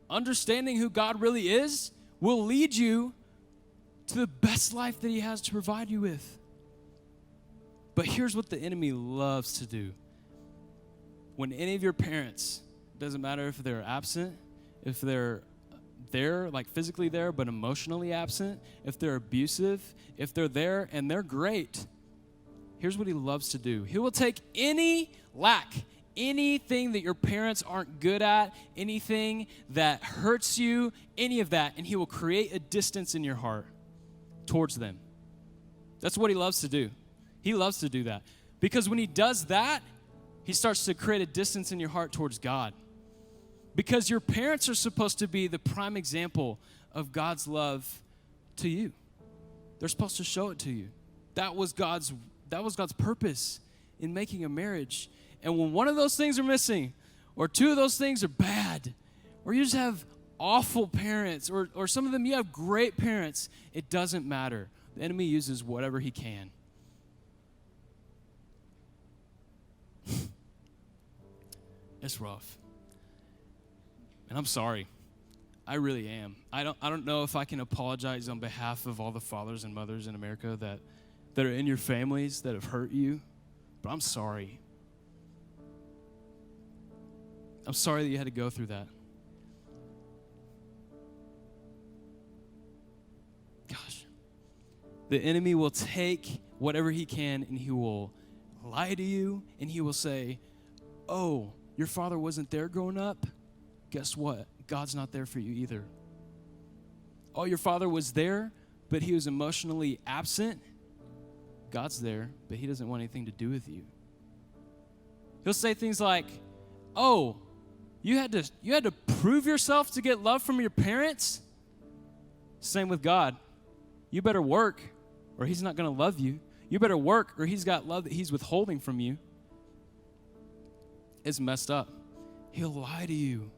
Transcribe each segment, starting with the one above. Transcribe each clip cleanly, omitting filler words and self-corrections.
understanding who God really is will lead you to the best life that he has to provide you with. But here's what the enemy loves to do. When any of your parents, doesn't matter if they're absent, if they're there, like physically there, but emotionally absent, if they're abusive, if they're there and they're great, here's what he loves to do. He will take any lack, anything that your parents aren't good at, anything that hurts you, any of that, and he will create a distance in your heart towards them. That's what he loves to do. He loves to do that. Because when he does that, he starts to create a distance in your heart towards God. Because your parents are supposed to be the prime example of God's love to you. They're supposed to show it to you. That was God's purpose in making a marriage. And when one of those things are missing, or two of those things are bad, or you just have awful parents, or some of them you have great parents, it doesn't matter. The enemy uses whatever he can. It's rough. And I'm sorry. I really am. I don't know if I can apologize on behalf of all the fathers and mothers in America that are in your families that have hurt you, but I'm sorry. I'm sorry that you had to go through that. Gosh. The enemy will take whatever he can and he will lie to you and he will say, oh, your father wasn't there growing up? Guess what? God's not there for you either. Oh, your father was there, but he was emotionally absent? God's there, but he doesn't want anything to do with you. He'll say things like, oh, you had to prove yourself to get love from your parents? Same with God. You better work or he's not going to love you. You better work or he's got love that he's withholding from you. It's messed up. He'll lie to you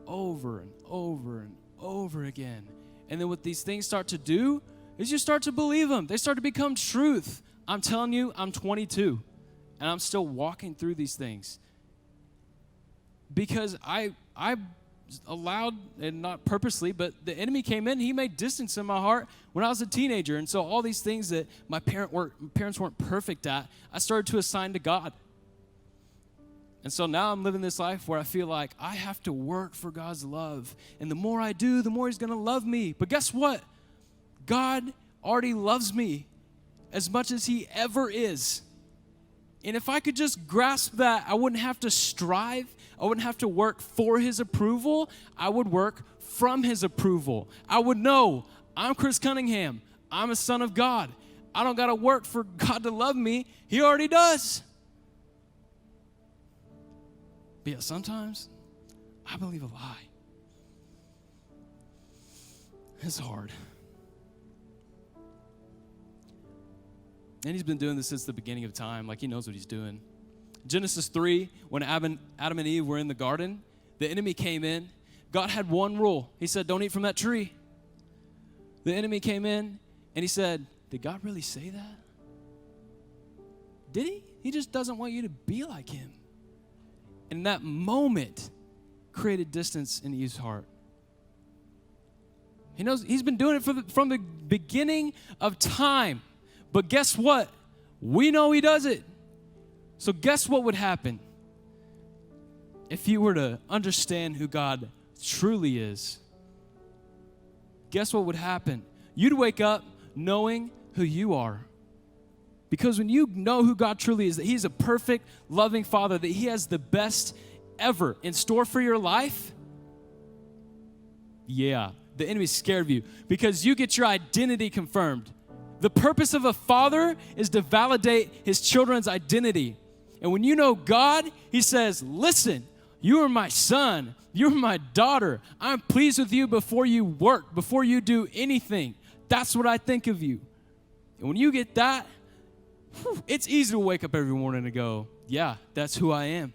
over and over and over again. And then what these things start to do is you start to believe them. They start to become truth. I'm telling you, I'm 22 and I'm still walking through these things. Because I allowed, and not purposely, but the enemy came in, he made distance in my heart when I was a teenager. And so all these things that my parents weren't perfect at, I started to assign to God. And so now I'm living this life where I feel like I have to work for God's love. And the more I do, the more he's going to love me. But guess what? God already loves me as much as he ever is. And if I could just grasp that, I wouldn't have to strive. I wouldn't have to work for his approval. I would work from his approval. I would know I'm Chris Cunningham. I'm a son of God. I don't got to work for God to love me. He already does. But yet sometimes I believe a lie. It's hard. And he's been doing this since the beginning of time. Like he knows what he's doing. Genesis 3, when Adam and Eve were in the garden, the enemy came in. God had one rule. He said, don't eat from that tree. The enemy came in and he said, did God really say that? Did he? He just doesn't want you to be like him. And that moment created distance in Eve's heart. He knows he's been doing it from the beginning of time. But guess what? We know he does it. So guess what would happen if you were to understand who God truly is? Guess what would happen? You'd wake up knowing who you are. Because when you know who God truly is, that he's a perfect, loving Father, that he has the best ever in store for your life, yeah, the enemy's scared of you because you get your identity confirmed. The purpose of a father is to validate his children's identity. And when you know God, he says, listen, you are my son. You're my daughter. I'm pleased with you before you work, before you do anything. That's what I think of you. And when you get that, it's easy to wake up every morning and go, yeah, that's who I am.